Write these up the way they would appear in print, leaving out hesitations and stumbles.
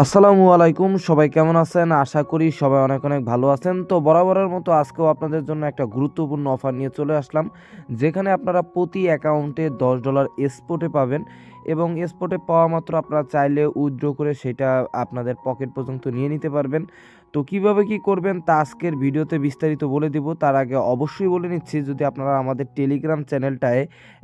আসসালামু আলাইকুম, সবাই কেমন আছেন? আশা করি সবাই অনেক অনেক ভালো আছেন। তো বরাবরের মতো আজকেও আপনাদের জন্য একটা গুরুত্বপূর্ণ অফার নিয়ে চলে আসলাম, যেখানে আপনারা প্রতি অ্যাকাউন্টে $10 স্পটে পাবেন এবং স্পটে পাওয়া মাত্র আপনারা চাইলে উইথড্র করে সেটা আপনাদের পকেট পর্যন্ত নিয়ে নিতে পারবেন। তো কিভাবে কি করবেন তা আজকের ভিডিওতে বিস্তারিত বলে দিব। তার আগে অবশ্যই বলে নিচ্ছি, যদি আপনারা আমাদের টেলিগ্রাম চ্যানেলটায়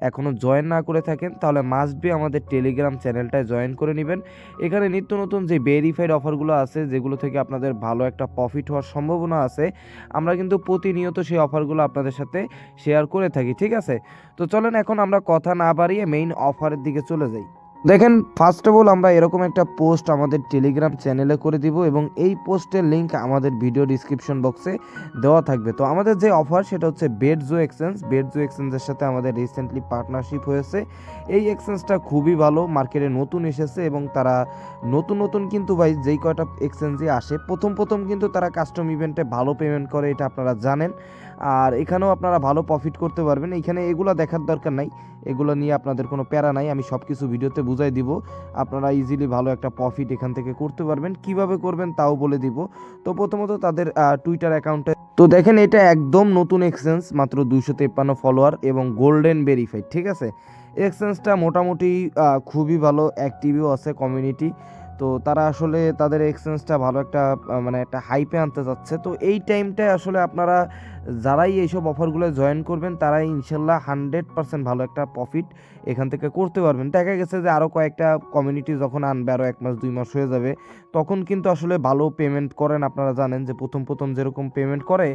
এখনও জয়েন না করে থাকেন তাহলে মাস্ট বি আমাদের টেলিগ্রাম চ্যানেলটায় জয়েন করে নেবেন। এখানে নিত্য নতুন যে ভেরিফাইড অফারগুলো আছে, যেগুলো থেকে আপনাদের ভালো একটা প্রফিট হওয়ার সম্ভাবনা আছে, আমরা কিন্তু প্রতিনিয়ত সেই অফারগুলো আপনাদের সাথে শেয়ার করে থাকি। ঠিক আছে, তো চলেন এখন আমরা কথা না বাড়িয়ে মেইন অফারের দিকে চলে যাই। দেখেন, ফার্স্ট অফ অল আমরা এরকম একটা পোস্ট আমাদের টেলিগ্রাম চ্যানেলে করে দিব এবং এই পোস্টের লিঙ্ক আমাদের ভিডিও ডিসক্রিপশন বক্সে দেওয়া থাকবে। তো আমাদের যে অফার সেটা হচ্ছে বেডজো এক্সচেঞ্জ। বেডজো এক্সচেঞ্জের সাথে আমাদের রিসেন্টলি পার্টনারশিপ হয়েছে। এই এক্সচেঞ্জটা খুবই ভালো, মার্কেটে নতুন এসেছে এবং তারা নতুন কিন্তু ভাই যেই কয়টা এক্সচেঞ্জে আসে প্রথম কিন্তু তারা কাস্টম ইভেন্টে ভালো পেমেন্ট করে, এটা আপনারা জানেন। আর এখানেও আপনারা ভালো প্রফিট করতে পারবেন। এইখানে এগুলো দেখার দরকার নাই, এগুলো নিয়ে আপনাদের কোনো প্যারা নাই, আমি সব কিছু ভিডিওতে বুঝাই দিব। আপনারা ইজিলি ভালো একটা প্রফিট এখান থেকে করতে পারবেন। কিভাবে করবেন তাও বলে দিব। তো প্রথমত তাদের টুইটার অ্যাকাউন্টে তো দেখেন, এটা একদম নতুন এক্সচেঞ্জ, মাত্র 253 ফলোয়ার এবং গোল্ডেন ভেরিফাইড। ঠিক আছে, এক্সচেঞ্জটা মোটামুটি খুবই ভালো, অ্যাক্টিভও আছে কমিউনিটি। তো তারা আসলে তাদের এক্সচেঞ্জটা ভালো একটা মানে একটা হাইপে আনতে যাচ্ছে। তো এই টাইমটায় আসলে আপনারা যারাই এইসব অফারগুলো জয়েন করবেন তারাই ইনশাল্লাহ 100% ভালো একটা প্রফিট এখান থেকে করতে পারবেন। দেখা গেছে যে আরও কয়েকটা কমিউনিটি যখন আনবে, আরও 1 মাস 2 মাস হয়ে যাবে, তখন কিন্তু আসলে ভালো পেমেন্ট করেন। আপনারা জানেন যে প্রথম যেরকম পেমেন্ট করে,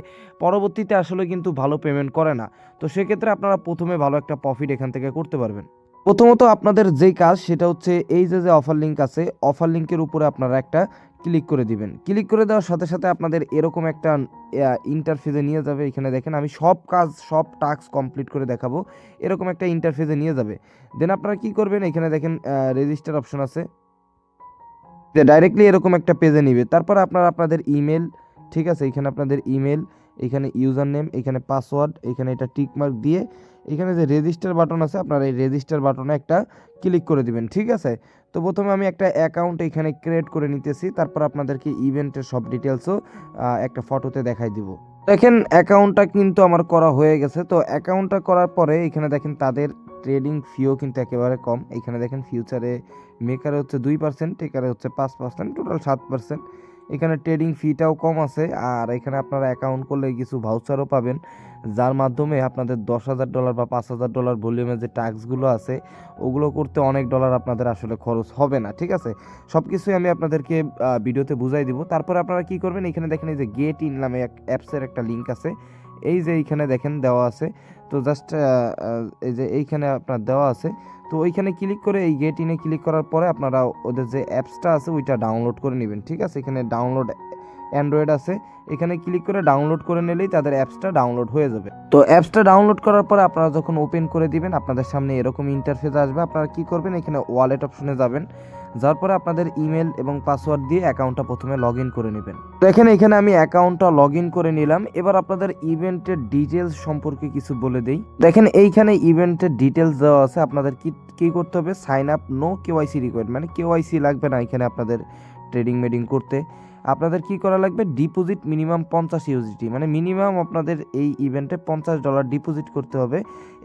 পরবর্তীতে আসলে কিন্তু ভালো পেমেন্ট করে না। তো সেক্ষেত্রে আপনারা প্রথমে ভালো একটা প্রফিট এখান থেকে করতে পারবেন। প্রথমত আপনাদের যেই কাজ সেটা হচ্ছে এই যে অফার লিঙ্ক আছে, অফার লিঙ্কের উপরে আপনারা একটা ক্লিক করে দিবেন। ক্লিক করে দেওয়ার সাথে সাথে আপনাদের এরকম একটা ইন্টারফেসে নিয়ে যাবে। এখানে দেখেন আমি সব কাজ সব টাস্ক কমপ্লিট করে দেখাবো। এরকম একটা ইন্টারফেসে নিয়ে যাবে। দেন আপনারা কি করবেন, এখানে দেখেন রেজিস্টার অপশন আছে, ডাইরেক্টলি এরকম একটা পেজে নিবে। তারপর আপনারা আপনাদের ইমেল, ঠিক আছে, এখানে আপনাদের ইমেল, এখানে ইউজার নেম, এখানে পাসওয়ার্ড, এখানে এটা টিক মার্ক দিয়ে এখানে যে রেজিস্টার বাটন আছে আপনারা এই রেজিস্টার বাটনে একটা ক্লিক করে দিবেন। ঠিক আছে, তো প্রথমে আমি একটা অ্যাকাউন্ট এখানে ক্রিয়েট করে নিতেছি, তারপর আপনাদেরকে ইভেন্টের সব ডিটেলসও একটা ফটোতে দেখাই দিব। দেখেন অ্যাকাউন্টটা কিন্তু আমার করা হয়ে গেছে। তো অ্যাকাউন্টটা করার পরে এখানে দেখেন তাদের ট্রেডিং ফিও কিন্তু একেবারে কম। এখানে দেখেন ফিউচারে মেকারে হচ্ছে 2%, টেকারে হচ্ছে 5%, টোটাল 7%। এখানে ট্রেডিং ফিটাও কম আছে। আর এখানে আপনারা অ্যাকাউন্ট করলে কিছু ভাউচারও পাবেন, যার মাধ্যমে আপনাদের $10,000 বা $5,000 ভলিউমের যে টাস্কগুলো আছে ওগুলো করতে অনেক ডলার আপনাদের আসলে খরচ হবে না। ঠিক আছে, সব কিছুই আমি আপনাদেরকে ভিডিওতে বুঝাই দিব। তারপরে আপনারা কি করবেন, এখানে দেখেন এই যে গেট ইন নামে এক অ্যাপসের একটা লিঙ্ক আছে, এই যে এইখানে দেখেন দেওয়া আছে। তো জাস্ট এই যে এইখানে আপনার দেওয়া আছে, তো ওইখানে ক্লিক করে এই গেট ইনে ক্লিক করার পরে আপনারা ওদের যে অ্যাপসটা আছে ওইটা ডাউনলোড করে নেবেন। ঠিক আছে, এখানে ডাউনলোড অ্যান্ড্রয়েড আছে, এখানে ক্লিক করে ডাউনলোড করে নিলেই তাদের অ্যাপসটা ডাউনলোড হয়ে যাবে। তো অ্যাপসটা ডাউনলোড করার পরে আপনারা যখন ওপেন করে দিবেন আপনাদের সামনে এরকম ইন্টারফেস আসবে। আপনারা কি করবেন, এখানে ওয়ালেট অপশনে যাবেন, যাওয়ার পরে আপনাদের ইমেল এবং পাসওয়ার্ড দিয়ে অ্যাকাউন্টটা প্রথমে লগ ইন করে নেবেন। দেখেন এখানে আমি অ্যাকাউন্টটা লগ ইন করে নিলাম। এবার আপনাদের ইভেন্টের ডিটেলস সম্পর্কে কিছু বলে দেই। দেখেন এইখানে ইভেন্টের ডিটেলস দেওয়া আছে। আপনাদের কি করতে হবে, sign up, no KYC required, মানে কেওয়াইসি লাগবে না এখানে আপনাদের ট্রেডিং মেডিং করতে। আপনাদের কি করা লাগবে, ডিপোজিট মিনিমাম 50 ইউএসডি, মানে মিনিমাম আপনাদের এই ইভেন্টে $50 ডিপোজিট করতে হবে।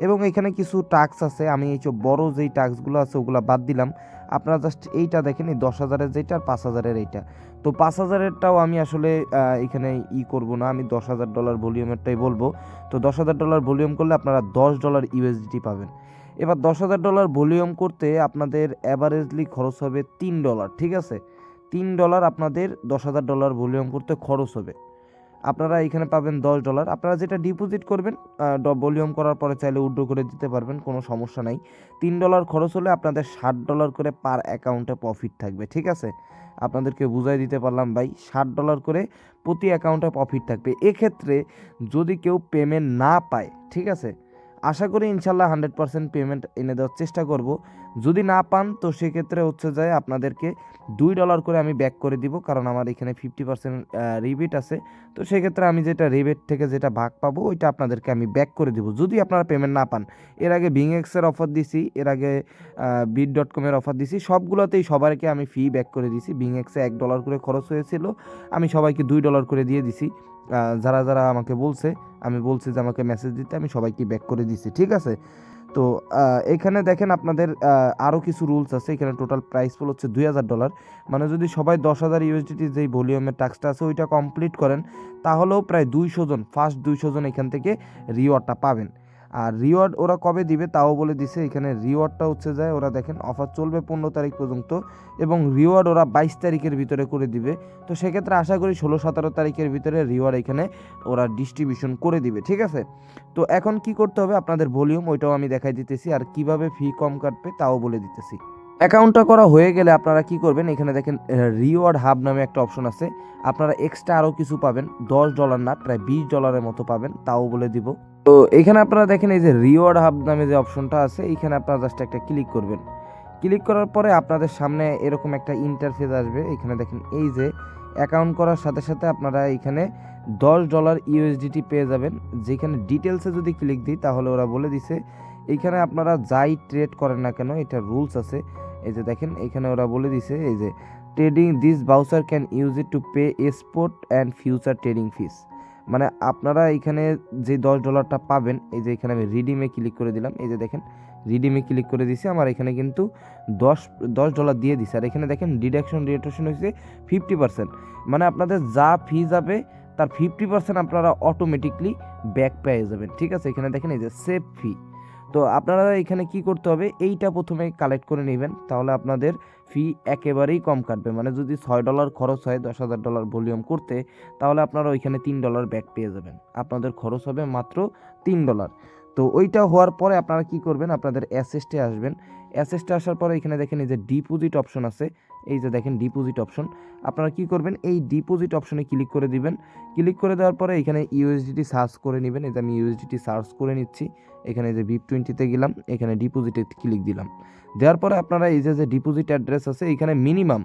এবং এখানে কিছু টাস্ক আছে, আমি এই বড় যেই টাস্কগুলো আছে ওগুলো বাদ দিলাম। আপনারা জাস্ট এইটা দেখেন, এই 10,000-এর যেটা আর 5,000-এর এইটা। তো 5,000-এরটাও আমি আসলে এখানে করব না, আমি $10,000 ভলিউমেরটাই বলবো। তো $10,000 ভলিউম করলে আপনারা $10 ইউএসডি পাবেন। এবার $10,000 ভলিউম করতে আপনাদের অ্যাভারেজলি খরচ হবে $3। ঠিক আছে, $3 আপনাদের $10,000 ভলিউম করতে খরচ হবে। আপনারা এখানে পাবেন $10। আপনারা যেটা ডিপোজিট করবেন ভলিউম করার পরে চাইলে উইথড্র করে দিতে পারবেন, কোনো সমস্যা নাই। $3 খরচ হলে আপনাদের $60 করে পার অ্যাকাউন্টে প্রফিট থাকবে। ঠিক আছে, আপনাদেরকে বুঝাই দিতে পারলাম ভাই, $60 করে প্রতি অ্যাকাউন্টে প্রফিট থাকবে। এক্ষেত্রে যদি কেউ পেমেন্ট না পায়, ঠিক আছে, আশা করি ইনশাল্লাহ 100% পেমেন্ট এনে দেওয়ার চেষ্টা করব। যদি না পান তো সেক্ষেত্রে হচ্ছে যায় আপনাদেরকে $2 করে আমি ব্যাক করে দিব, কারণ আমার এখানে 50% রিবেট আছে। তো সেক্ষেত্রে আমি যেটা রিবেট থেকে যেটা ভাগ পাবো ওইটা আপনাদেরকে আমি ব্যাক করে দিব যদি আপনারা পেমেন্ট না পান। এর আগে বিংএক্সের অফার দিছি, এর আগে বিট.কমের অফার দিছি, সবগুলোতেই সবাইকে আমি ফি ব্যাক করে দিছি। বিংএক্সে $1 করে খরচ হয়েছিল, আমি সবাইকে $2 করে দিয়ে দিছি। যারা যারা আমাকে বলছে, আমি বলছি যে আমাকে মেসেজ দিতে, আমি সবাইকে ব্যাক করে দিছি, ঠিক আছে। তো এখানে দেখেন আপনাদের আরও কিছু রুলস আছে। এখানে টোটাল প্রাইস পুল হচ্ছে $2000, মানে যদি সবাই 10,000 ইউএসডিটি যেই ভলিউমের টাস্কটা আছে ওইটা কমপ্লিট করেন তাহলেও প্রায় 200 জন, ফার্স্ট 200 জন এখান থেকে রিওয়ার্ডটা পাবেন। আর রিওয়ার্ড ওরা কবে দিবে তাও বলে দিছে। এখানে রিওয়ার্ডটা হচ্ছে যায়, ওরা দেখেন অফার চলবে 15 তারিখ পর্যন্ত এবং রিওয়ার্ড ওরা 22 তারিখের ভিতরে করে দিবে। তো সেক্ষেত্রে আশা করি 16-17 তারিখের ভিতরে রিওয়ার্ড এখানে ওরা ডিস্ট্রিবিউশন করে দিবে, ঠিক আছে। তো এখন কি করতে হবে, আপনাদের ভলিউম ওইটাও আমি দেখাই দিতেছি, আর কিভাবে ফি কম কাটবে তাও বলে দিতেছি। অ্যাকাউন্টটা করা হয়ে গেলে আপনারা কি করবেন, এখানে দেখেন রিওয়ার্ড হাব নামে একটা অপশন আছে। আপনারা এক্সট্রা আরও কিছু পাবেন, $10 না প্রায় $20 মতো পাবেন, তাও বলে দিব। তো এখানে আপনারা দেখেন এই যে রিওয়ার্ড হাব নামে যে অপশনটা আছে, এইখানে আপনারা জাস্ট একটা ক্লিক করবেন। ক্লিক করার পরে আপনাদের সামনে এরকম একটা ইন্টারফেস আসবে। এখানে দেখেন এই যে অ্যাকাউন্ট করার সাথে সাথে আপনারা এখানে $10 ইউএসডিটি পেয়ে যাবেন। যেখানে ডিটেলসে যদি ক্লিক দিই তাহলে ওরা বলে দিছে এইখানে আপনারা যাই ট্রেড করেন না কেন এটা রুলস আছে। এই যে দেখেন এখানে ওরা বলে দিছে এই যে trading this voucher can use it to pay spot and future trading fees. মানে আপনারা এখানে যে $10টা পাবেন, এই যে এখানে আমি রিডিমে ক্লিক করে দিলাম, এই যে দেখেন রিডিমে ক্লিক করে দিছি, আমার এখানে কিন্তু $10 দিয়ে দিছে। আর এখানে দেখেন ডিডাকশন রেটেশন হয়েছে 50%, মানে আপনাদের যা ফি যাবে তার 50% আপনারা অটোমেটিকলি ব্যাক পেয়ে যাবেন, ঠিক আছে। এখানে দেখেন এই যে সেভ ফি। তো আপনারা এখানে কি করতে হবে, এইটা প্রথমে কালেক্ট করে নেবেন, তাহলে আপনাদের ফি একেবারেই কম কাটবে। মানে যদি $6 খরচ হয় $10,000 ভলিউম করতে, তাহলে আপনারা ওইখানে $3 ব্যাক পেয়ে যাবেন। আপনাদের খরচ হবে মাত্র $3। তো ওইটা হওয়ার পরে আপনারা কি করবেন, আপনাদের অ্যাসেস্টে আসবেন। অ্যাসেস্টে আসার পরে এখানে দেখেন এই যে ডিপোজিট অপশন আছে, এই যে দেখেন ডিপোজিট অপশন। আপনারা কি করবেন, এই ডিপোজিট অপশনে ক্লিক করে দিবেন। ক্লিক করে দেওয়ার পরে এখানে ইউএসডিটি সার্চ করে নেবেন। এই যে আমি ইউএসডিটি সার্চ করে নিচ্ছি, এখানে যে VIP20-তে গেলাম, এখানে ডিপোজিটে ক্লিক দিলাম। দেওয়ার পরে আপনারা এই যে ডিপোজিট অ্যাড্রেস আছে এখানে মিনিমাম,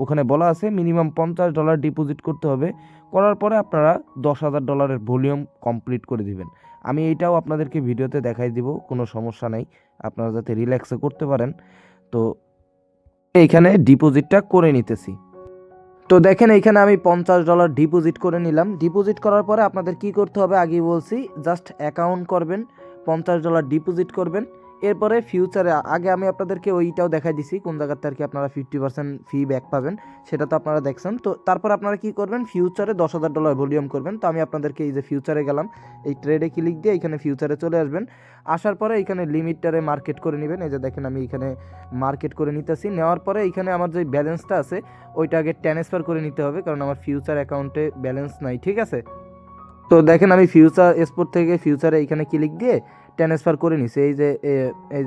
ওখানে বলা আছে মিনিমাম $50 ডিপোজিট করতে হবে। করার পরে আপনারা $10,000 ভলিউম কমপ্লিট করে দিবেন। আমি এইটাও আপনাদেরকে ভিডিওতে দেখাই দিব, কোনো সমস্যা নাই, আপনারা যাতে রিল্যাক্সে করতে পারেন। তো এইখানে ডিপোজিটটা করে নিতেছি। তো দেখেন এইখানে আমি $50 ডিপোজিট করে নিলাম। ডিপোজিট করার পরে আপনাদের কি করতে হবে, আগেই বলছি, জাস্ট অ্যাকাউন্ট করবেন, $50 ডিপোজিট করবেন। এরপরে ফিউচারে আগে আমি আপনাদেরকে ওইটাও দেখাই দিছি কোন জায়গাতে আর কি আপনারা 50% ফি ব্যাক পাবেন, সেটা তো আপনারা দেখছেন। তো তারপর আপনারা কি করবেন, ফিউচারে $10,000 ভলিউম করবেন। তো আমি আপনাদেরকে এই যে ফিউচারে গেলাম, এই ট্রেডে ক্লিক দিয়ে এখানে ফিউচারে চলে আসবেন। আসার পরে এখানে লিমিটটারে মার্কেট করে নেবেন। এই যে দেখেন আমি এখানে মার্কেট করে নিতেছি। নেওয়ার পরে এখানে আমার যে ব্যালেন্সটা আছে ওইটা আগে ট্রান্সফার করে নিতে হবে, কারণ আমার ফিউচার অ্যাকাউন্টে ব্যালেন্স নাই, ঠিক আছে। তো দেখেন আমি ফিউচার স্পোর্ট থেকে ফিউচারে এইখানে ক্লিক দিয়ে ট্রান্সফার করে নিছি। এই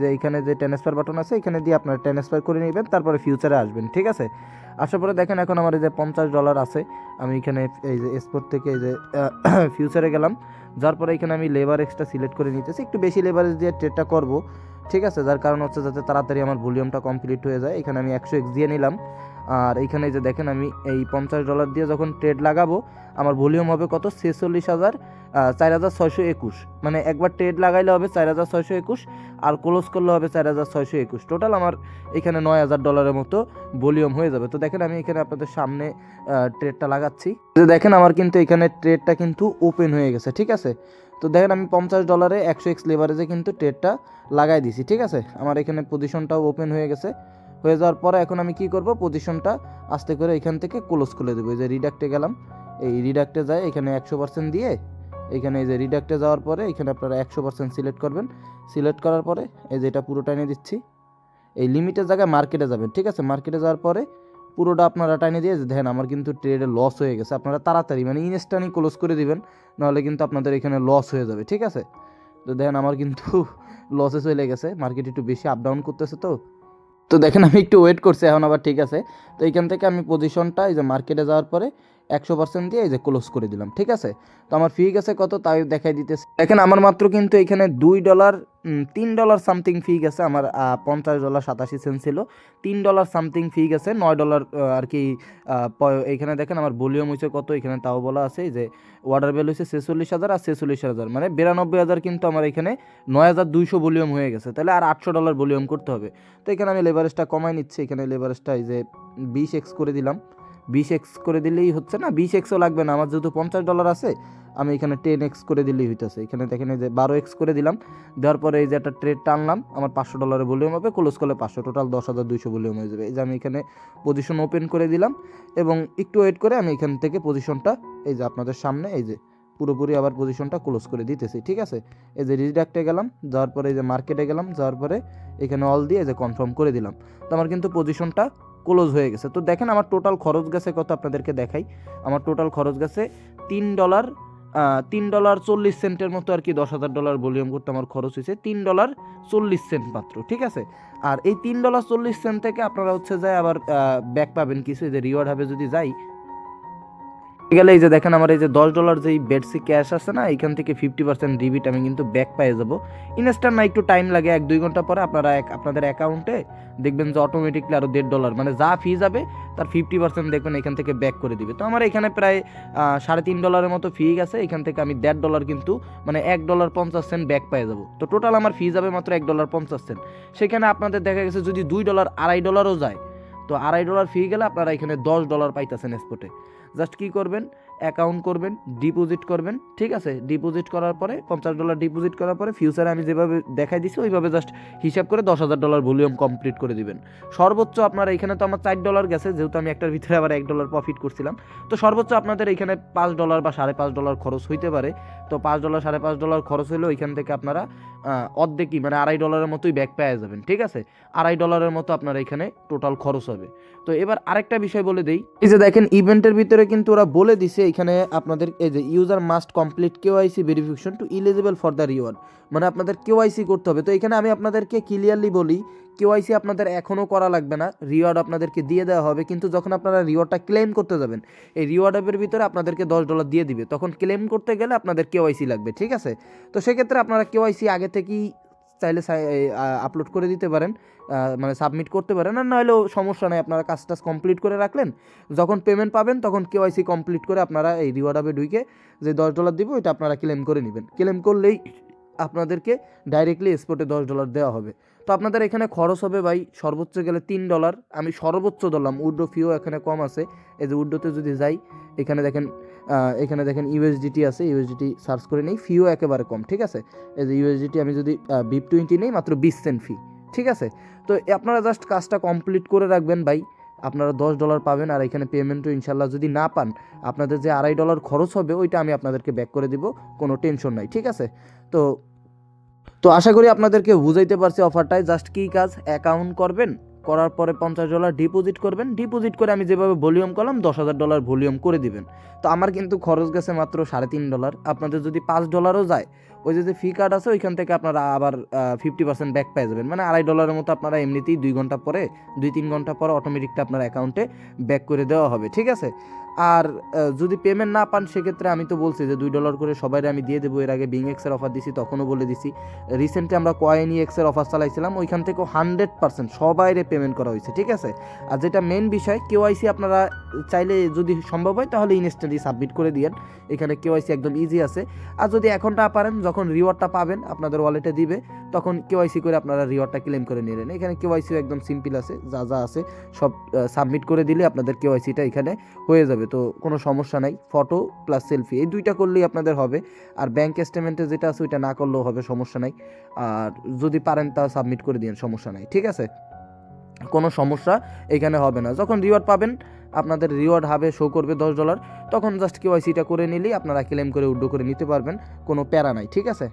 যে এখানে যে ট্রান্সফার বাটন আছে এখানে দিয়ে আপনারা ট্রান্সফার করে নেবেন, তারপরে ফিউচারে আসবেন, ঠিক আছে। আসার পরে দেখেন এখন আমার এই যে $50 আছে, আমি এখানে এই যে স্পোর্ট থেকে এই যে ফিউচারে গেলাম। যার পরে এখানে আমি লেবার এক্সট্রা সিলেক্ট করে নিতেছি, একটু বেশি লেবারেজ দিয়ে ট্রেডটা করব, ঠিক আছে। যার কারণ হচ্ছে যাতে তাড়াতাড়ি আমার ভলিউমটা কমপ্লিট হয়ে যায়। এখানে আমি 100x দিয়ে নিলাম। আর এইখানে যে দেখেন আমি এই $50 দিয়ে যখন ট্রেড লাগাবো আমার ভলিউম হবে কত, 46,4,621। মানে একবার ট্রেড লাগাইলে হবে 4,621, আর ক্লোজ করলে হবে 4,621। টোটাল আমার এখানে $9,000 মতো ভলিউম হয়ে যাবে। তো দেখেন আমি এখানে আপনাদের সামনে ট্রেডটা লাগাচ্ছি। দেখেন আমার কিন্তু এখানে ট্রেডটা কিন্তু ওপেন হয়ে গেছে, ঠিক আছে। তো দেখেন আমি $50 100x লেভারেজে কিন্তু ট্রেডটা লাগাই দিছি, ঠিক আছে। আমার এখানে পজিশনটাও ওপেন হয়ে গেছে। হয়ে যাওয়ার পরে এখন আমি কি করব, পজিশনটা আস্তে করে এখান থেকে ক্লোজ করে দেবো। এই যে রিডাক্টে গেলাম, এই রিডাক্টে যায় এখানে 100% দিয়ে এখানে এই যে রিডাক্টে যাওয়ার পরে এখানে আপনারা 100% সিলেক্ট করবেন। সিলেক্ট করার পরে এই যে এটা পুরোটা এনে দিচ্ছি, এই লিমিটের জায়গায় মার্কেটে যাবেন, ঠিক আছে। মার্কেটে যাওয়ার পরে পুরোটা আপনারা টাইনে দিয়ে দেখেন আমার কিন্তু ট্রেডে লস হয়ে গেছে। আপনারা তাড়াতাড়ি মানে ইনস্ট্যান্টলি ক্লোজ করে দিবেন, নাহলে কিন্তু আপনাদের এখানে লস হয়ে যাবে, ঠিক আছে। তো দেখেন আমার কিন্তু লসে চলে গেছে, মার্কেট একটু বেশি আপ ডাউন করতেছে। তো দেখেন আমি একটু ওয়েট করছি, এখন আবার ঠিক আছে। তো এইখান থেকে আমি পজিশনটা এই যে মার্কেটে যাওয়ার পরে 100% দিয়ে এই যে ক্লোজ করে দিলাম। ঠিক আছে, তো আমার ফি গেছে কত তাই দেখাই দিতেছে। দেখেন আমার মাত্র কিন্তু এখানে $2 $3 সামথিং ফি গেছে। আমার $50.87 ছিল, $3 সামথিং ফি গেছে, $9 আর কি। এইখানে দেখেন আমার ভলিউম হয়েছে কত, এখানে তাও বলা আছে যে অর্ডার বেল হয়েছে 46,000 আর 46,000 মানে 92,000, কিন্তু আমার এখানে 9,200 ভলিউম হয়ে গেছে। তাহলে আর $800 ভলিউম করতে হবে। তো এখানে আমি লেভারেজটা কমাই নিচ্ছি। এখানে লেভারেজটা এই যে 20x করে দিলাম। 20x করে দিলেই হচ্ছে না, 20xও লাগবে না, আমার যেহেতু $50 আছে আমি এখানে 10x করে দিলেই হইতেছে। এখানে দেখেন এই যে 12x করে দিলাম। দেওয়ার পরে এই যে একটা ট্রেড টানলাম, আমার $500 ভলিউম হবে, ক্লোজ করলে 500, টোটাল 10,200 ভলিউম হয়ে যাবে। এই যে আমি এখানে পজিশন ওপেন করে দিলাম এবং একটু ওয়েট করে আমি এখান থেকে পজিশনটা এই যে আপনাদের সামনে এই যে পুরোপুরি আবার পজিশনটা ক্লোজ করে দিতেছি। ঠিক আছে, এই যে রিডাক্টে গেলাম, যাওয়ার পরে এই যে মার্কেটে গেলাম, যাওয়ার পরে এখানে অল দিয়ে এই যে কনফার্ম করে দিলাম। তো আমার কিন্তু পজিশনটা ক্লোজ হয়ে গেছে। তো দেখেন আমার টোটাল খরচ গেছে কত আপনাদেরকে দেখাই। আমার টোটাল খরচ গেছে $3.40 মতো আর কি। $10,000 ভলিউম করতে আমার খরচ হয়েছে $3.40 মাত্র। ঠিক আছে, আর এই $3.40 থেকে আপনারা হচ্ছে যায় আবার ব্যাক পাবেন কিছু। এই যে রিওয়ার্ড হাবে যদি যাই গেলে এই যে দেখেন আমার এই যে $10 যেই বেডসি ক্যাশ আছে না, এখান থেকে 50% রিবিট আমি কিন্তু ব্যাক পেয়ে যাবো। ইনস্ট্যান্ট না, একটু টাইম লাগে, 1-2 ঘন্টা পরে আপনারা আপনাদের অ্যাকাউন্টে দেখবেন যে অটোমেটিকলি আরও $1.5 মানে যা ফি যাবে তার 50% দেখবেন এখান থেকে ব্যাক করে দিবে। তো আমার এখানে প্রায় $3.5 মতো ফি গেছে। এখান থেকে আমি $1.5 কিন্তু মানে $1.50 ব্যাক পেয়ে যাবো। তো টোটাল আমার ফি যাবে মাত্র $1.50। সেখানে আপনাদের দেখা গেছে যদি $2 $2.5ও যায়, তো $2.5 ফি গেলে আপনারা এখানে $10 পাইতেছেন স্পটে। জাস্ট কী করবেন, অ্যাকাউন্ট করবেন, ডিপোজিট করবেন। ঠিক আছে, ডিপোজিট করার পরে $50 ডিপোজিট করার পরে ফিউচারে আমি যেভাবে দেখাই দিছি ওইভাবে জাস্ট হিসাব করে $10,000 ভলিউম কমপ্লিট করে দিবেন। সর্বোচ্চ আপনার এখানে তো আমার $4 গেছে, যেহেতু আমি একটার ভিতরে আবার $1 প্রফিট করছিলাম। তো সর্বোচ্চ আপনাদের এখানে $5 বা $5.5 খরচ হইতে পারে। তো $5 $5.5 খরচ হলেও এখান থেকে আপনারা অর্ধেকই মানে $2.5 মতোই ব্যাক পেয়ে যাবেন। ঠিক আছে, $2.5 মতো আপনার এখানে টোটাল খরচ হবে। তো এবার আরেকটা বিষয় বলে দেই, এই যে দেখেন ইভেন্টের ভিতরে কিন্তু ওরা বলে দিছে এখানে আপনাদের এই যে user must complete KYC verification to eligible for the reward, মানে আপনাদের কেওয়াইসি করতে হবে। তো এখানে আমি আপনাদেরকে ক্লিয়ারলি বলি, কেওয়াইসি আপনাদের এখনও করা লাগবে না, রিওয়ার্ড আপনাদেরকে দিয়ে দেওয়া হবে। কিন্তু যখন আপনারা রিওয়ার্ডটা ক্লেম করতে যাবেন, এই রিওয়ার্ড অ্যাপের ভিতরে আপনাদেরকে $10 দিয়ে দিবে, তখন ক্লেম করতে গেলে আপনাদের কেওয়াইসি লাগবে। ঠিক আছে, তো সেক্ষেত্রে আপনারা কেওয়াইসি আগে থেকেই চাইলে আপলোড করে দিতে পারেন, মানে সাবমিট করতে পারেন। আর নাহলেও সমস্যা নেই, আপনারা কাজটা কমপ্লিট করে রাখলেন, যখন পেমেন্ট পাবেন তখন কেওয়াইসি কমপ্লিট করে আপনারা এই রিওয়ার্ড হাবে ঢুকে যে $10 দিব ওইটা আপনারা ক্লেম করে নেবেন। ক্লেম করলেই আপনাদেরকে ডাইরেক্টলি স্পটে $10 দেওয়া হবে। তো আপনাদের এখানে খরচ হবে ভাই সর্বোচ্চ গেলে $3। আমি সর্বোচ্চ ধরলাম, উড্রো ফিও এখানে কম আছে। এই যে উড্রোতে যদি যাই, এখানে দেখেন ইউএসডিটি আছে, ইউএসডিটি সার্চ করে নেই, ফিও একেবারে কম। ঠিক আছে, এই যে ইউএসডিটি আমি যদি BIP20 নেই, মাত্র 20 সেন্ট ফি। ঠিক আছে, তো আপনারা জাস্ট কাজটা কমপ্লিট করে রাখবেন ভাই, আপনারা $10 পাবেন। আর এখানে পেমেন্টও ইনশাল্লাহ যদি না পান, আপনাদের যে $2.5 খরচ হবে ওইটা আমি আপনাদেরকে ব্যাক করে দিব, কোনো টেনশন নাই। ঠিক আছে, তো তো আশা করি আপনাদেরকে বুঝাইতে পারছি অফারটায়। জাস্ট কী কাজ, অ্যাকাউন্ট করবেন, করার পরে $50 ডিপোজিট করবেন, ডিপোজিট করে আমি যেভাবে ভলিউম করলাম $10,000 ভলিউম করে দিবেন। তো আমার কিন্তু খরচ গেছে মাত্র $3.5। আপনাদের যদি $5ও যায়, ওই যে ফি কার্ড আছে ওইখান থেকে আপনারা আবার 50% ব্যাক পেয়ে যাবেন, মানে $2.5 মতো আপনারা এমনিতেই 2-3 ঘন্টা পরে অটোমেটিকটা আপনার অ্যাকাউন্টে ব্যাক করে দেওয়া হবে। ঠিক আছে, আর যদি পেমেন্ট না পান সেক্ষেত্রে আমি তো বলছি যে $2 করে সবাইরে আমি দিয়ে দেবো। এর আগে বিং এক্সের অফার দিছি, তখনও বলে দিছি। রিসেন্টলি আমরা কয়েনি এক্সের অফার চালাইছিলাম, ওইখান থেকেও 100% সবাইরে পেমেন্ট করা হয়েছে। ঠিক আছে, আর যেটা মেন বিষয়, কেওয়াইসি আপনারা চাইলে যদি সম্ভব হয় তাহলে ইনস্ট্যান্টলি সাবমিট করে দিয়েন, এখানে কেওয়াইসি একদম ইজি আছে। আর যদি এখন না পারেন, যখন রিওয়ার্ডটা পাবেন আপনাদের ওয়ালেটে দিবে, তখন কেওয়াইসি করে আপনারা রিওয়ার্ডটা ক্লেম করে নিলেন। এখানে কেওয়াইসিও একদম সিম্পল আছে, যা যা আছে সব সাবমিট করে দিলে আপনাদের কেওয়াইসিটা এখানে হয়ে যাবে। তো কোনো সমস্যা নাই, ফটো প্লাস সেলফি এই দুইটা করলেই আপনাদের হবে। আর ব্যাঙ্ক স্টেটমেন্টে যেটা আছে ওইটা না করলেও হবে, সমস্যা নাই। আর যদি পারেন তা সাবমিট করে দিন, সমস্যা নাই। ঠিক আছে, কোনো সমস্যা এখানে হবে না। যখন রিওয়ার্ড পাবেন, আপনাদের রিওয়ার্ড হাবে শো করবে $10, তখন জাস্ট কেওয়াইসিটা করে নিলেই আপনারা ক্লেম করে উইথড্র করে নিতে পারবেন, কোনো প্যারা নাই। ঠিক আছে,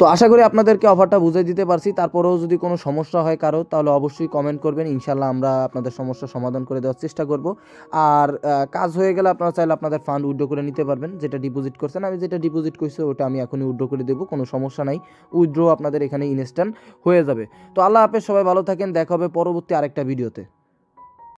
তো আশা করি আপনাদেরকে অফারটা বুঝিয়ে দিতে পারছি। তারপরেও যদি কোনো সমস্যা হয় কারো, তাহলে অবশ্যই কমেন্ট করবেন, ইনশাল্লাহ আমরা আপনাদের সমস্যার সমাধান করে দেওয়ার চেষ্টা করব। আর কাজ হয়ে গেলে আপনারা চাইলে আপনাদের ফান্ড উইথড্র করে নিতে পারবেন, যেটা ডিপোজিট করছেন। আমি যেটা ডিপোজিট করছি ওটা আমি এখনই উইথড্র করে দেবো, কোনো সমস্যা নাই, উইথড্র আপনাদের এখানে ইনস্ট্যান্ট হয়ে যাবে। তো আল্লাহ হাফেজ, সবাই ভালো থাকেন, দেখা হবে পরবর্তী আরেকটা ভিডিওতে।